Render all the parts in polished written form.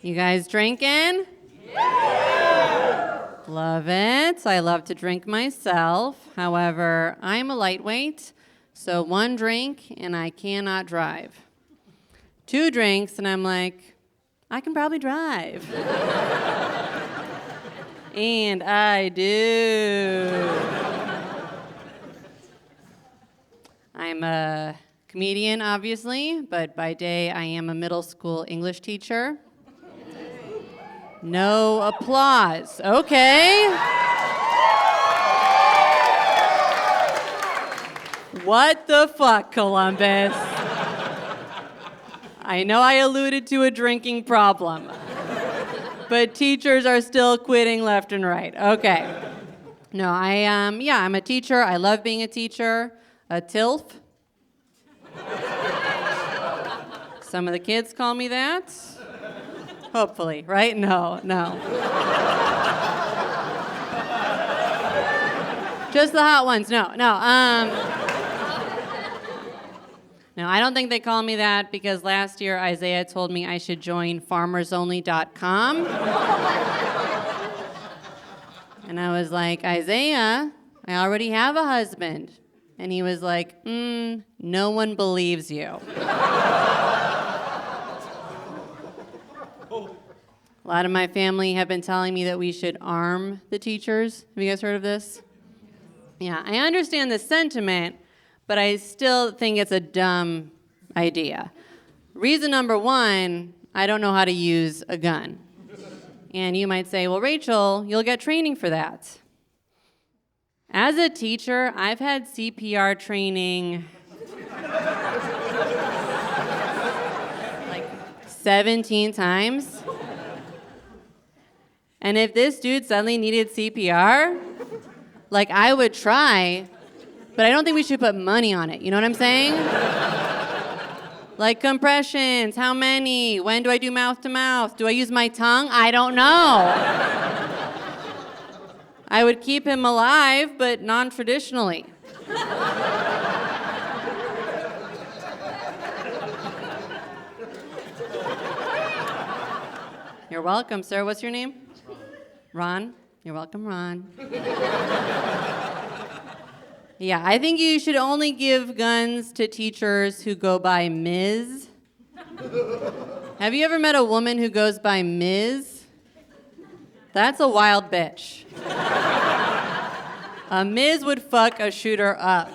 You guys drinking? Yeah! Love it. I love to drink myself. However, I'm a lightweight, so 1 drink and I cannot drive. 2 drinks and I'm like, I can probably drive. And I do. I'm a comedian, obviously, but by day I am a middle school English teacher. No applause. Okay. What the fuck, Columbus? I know I alluded to a drinking problem, but teachers are still quitting left and right. Okay. No, I'm a teacher. I love being a teacher. A TILF. Some of the kids call me that. Hopefully, right? No. Just the hot ones. No. No, I don't think they call me that because last year Isaiah told me I should join farmersonly.com. And I was like, Isaiah, I already have a husband. And he was like, no one believes you. A lot of my family have been telling me that we should arm the teachers. Have you guys heard of this? Yeah, I understand the sentiment, but I still think it's a dumb idea. Reason number 1, I don't know how to use a gun. And you might say, well, Rachel, you'll get training for that. As a teacher, I've had CPR training like 17 times. And if this dude suddenly needed CPR, like I would try, but I don't think we should put money on it. You know what I'm saying? Like compressions, how many? When do I do mouth to mouth? Do I use my tongue? I don't know. I would keep him alive, but non-traditionally. You're welcome, sir. What's your name? Ron? You're welcome, Ron. Yeah, I think you should only give guns to teachers who go by Ms. Have you ever met a woman who goes by Ms.? That's a wild bitch. A Ms. would fuck a shooter up.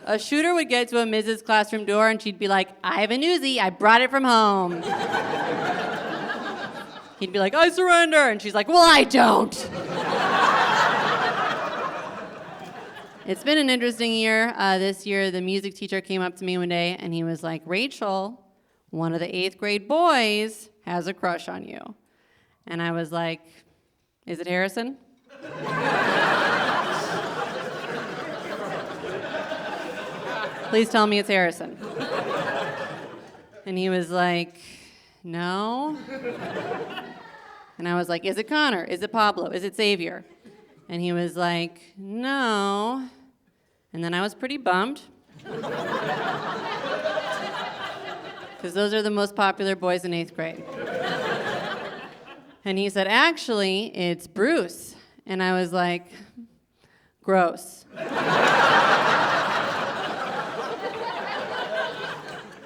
A shooter would get to a Mrs. classroom door and she'd be like, I have a Uzi, I brought it from home. He'd be like, I surrender. And she's like, well, I don't. It's been an interesting year. This year, the music teacher came up to me one day and he was like, Rachel, one of the 8th grade boys has a crush on you. And I was like, is it Harrison? Please tell me it's Harrison. And he was like, no. And I was like, is it Connor? Is it Pablo? Is it Xavier? And he was like, no. And then I was pretty bummed. Because those are the most popular boys in 8th grade. And he said, actually, it's Bruce. And I was like, gross.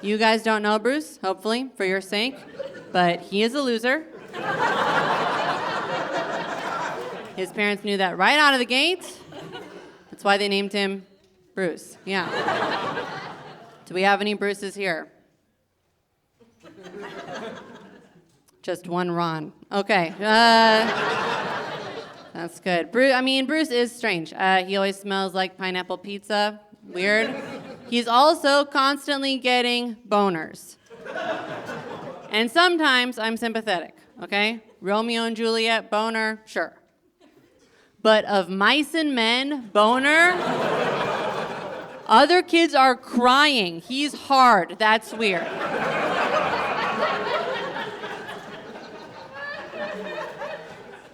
You guys don't know Bruce, hopefully, for your sake. But he is a loser. His parents knew that right out of the gate. That's why they named him Bruce. Yeah. Do we have any Bruces here? Just one Ron. Okay. That's good. Bruce is strange. He always smells like pineapple pizza. Weird. He's also constantly getting boners. And sometimes I'm sympathetic, okay? Romeo and Juliet, boner, sure. But of mice and men, boner, other kids are crying. He's hard. That's weird.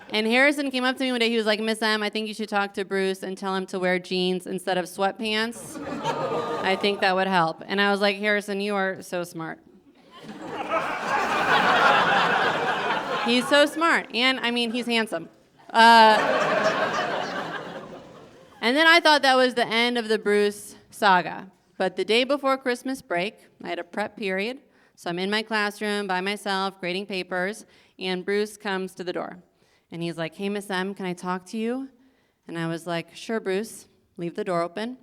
And Harrison came up to me one day. He was like, Miss M, I think you should talk to Bruce and tell him to wear jeans instead of sweatpants. I think that would help. And I was like, Harrison, you are so smart. He's so smart. And, I mean, he's handsome. And then I thought that was the end of the Bruce saga. But the day before Christmas break, I had a prep period. So I'm in my classroom by myself, grading papers, and Bruce comes to the door. And he's like, hey, Miss M, can I talk to you? And I was like, sure, Bruce, leave the door open.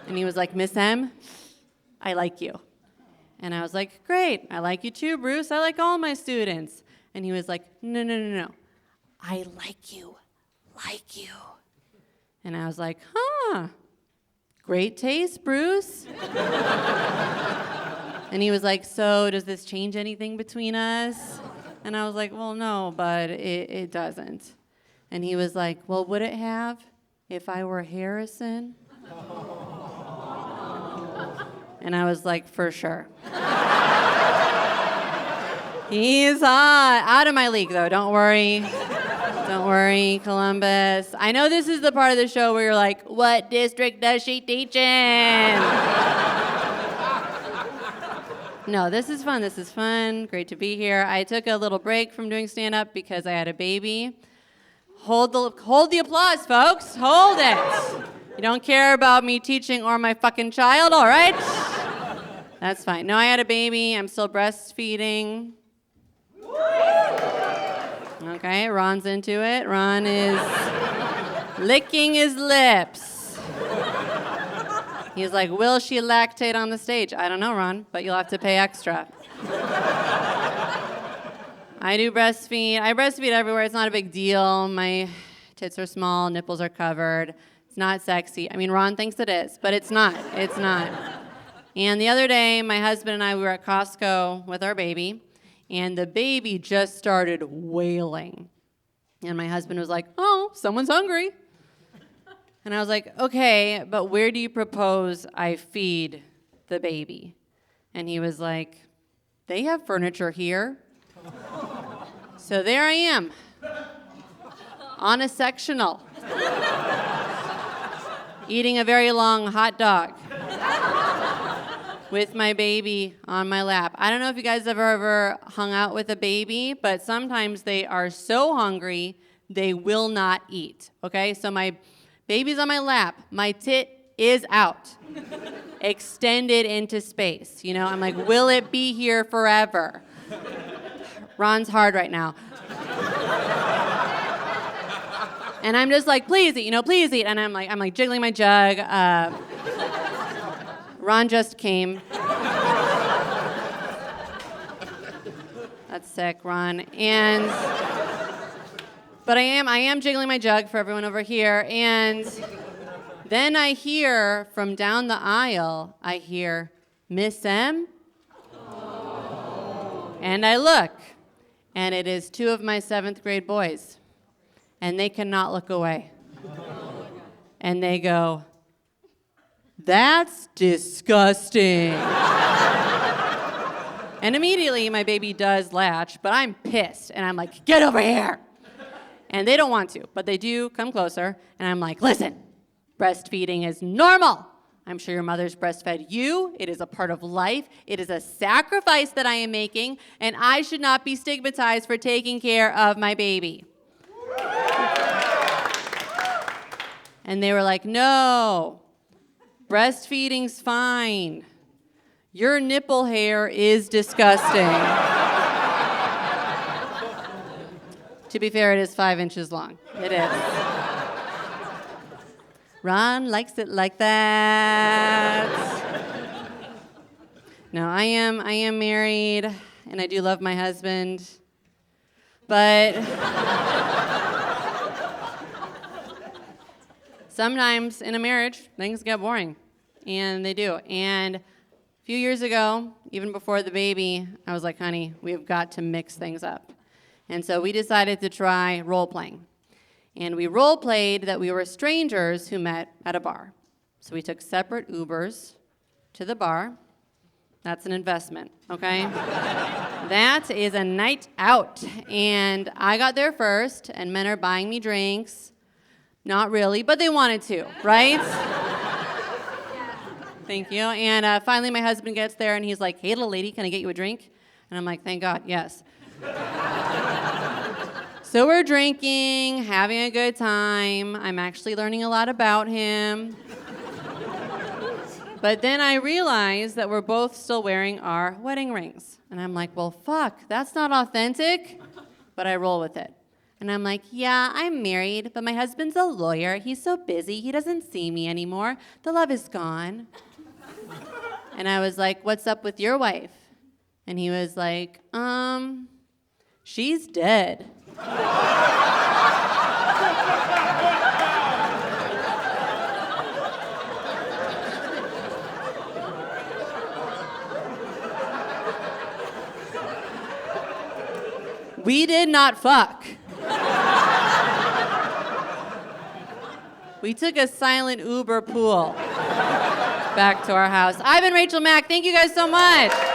And he was like, Miss M, I like you. And I was like, great, I like you too, Bruce. I like all my students. And he was like, no. I like you. And I was like, great taste, Bruce. And he was like, so does this change anything between us? And I was like, well, no, but it doesn't. And he was like, well, would it have if I were Harrison? And I was like, for sure. He's hot. Out of my league, though. Don't worry. Don't worry, Columbus. I know this is the part of the show where you're like, what district does she teach in? No, this is fun. This is fun. Great to be here. I took a little break from doing stand-up because I had a baby. Hold the applause, folks. Hold it. You don't care about me teaching or my fucking child, all right? That's fine. No, I had a baby. I'm still breastfeeding. Okay, Ron's into it. Ron is licking his lips. He's like, will she lactate on the stage? I don't know, Ron, but you'll have to pay extra. I do breastfeed. I breastfeed everywhere. It's not a big deal. My tits are small, nipples are covered. It's not sexy. I mean, Ron thinks it is, but it's not. It's not. And the other day, my husband and I, we were at Costco with our baby, and the baby just started wailing. And my husband was like, oh, someone's hungry. And I was like, okay, but where do you propose I feed the baby? And he was like, they have furniture here. So there I am, on a sectional, eating a very long hot dog with my baby on my lap. I don't know if you guys have ever hung out with a baby, but sometimes they are so hungry, they will not eat, okay? So my baby's on my lap, my tit is out, extended into space. You know, I'm like, will it be here forever? Ron's hard right now. And I'm just like, please eat, please eat. And I'm like jiggling my jug. Ron just came. That's sick, Ron. But I am jiggling my jug for everyone over here. And then I hear from down the aisle, Miss M? And I look, and it is two of my 7th grade boys. And they cannot look away. And they go, that's disgusting. And immediately my baby does latch, but I'm pissed. And I'm like, get over here. And they don't want to, but they do come closer. And I'm like, listen, breastfeeding is normal. I'm sure your mother's breastfed you. It is a part of life. It is a sacrifice that I am making, and I should not be stigmatized for taking care of my baby. And they were like, no, breastfeeding's fine. Your nipple hair is disgusting. To be fair, it is 5 inches long. It is. Ron likes it like that. No, I am married, and I do love my husband. But sometimes in a marriage, things get boring, and they do. And a few years ago, even before the baby, I was like, honey, we've got to mix things up. And so we decided to try role-playing. And we role-played that we were strangers who met at a bar. So we took separate Ubers to the bar. That's an investment, okay? That is a night out. And I got there first, and men are buying me drinks. Not really, but they wanted to, right? Thank you. And finally my husband gets there, and he's like, hey, little lady, can I get you a drink? And I'm like, thank God, yes. So we're drinking, having a good time. I'm actually learning a lot about him. But then I realized that we're both still wearing our wedding rings. And I'm like, well, fuck, that's not authentic. But I roll with it. And I'm like, yeah, I'm married, but my husband's a lawyer. He's so busy, he doesn't see me anymore. The love is gone. And I was like, what's up with your wife? And he was like, she's dead. We did not fuck. We took a silent Uber pool back to our house. I've been Rachel Mack. Thank you guys so much.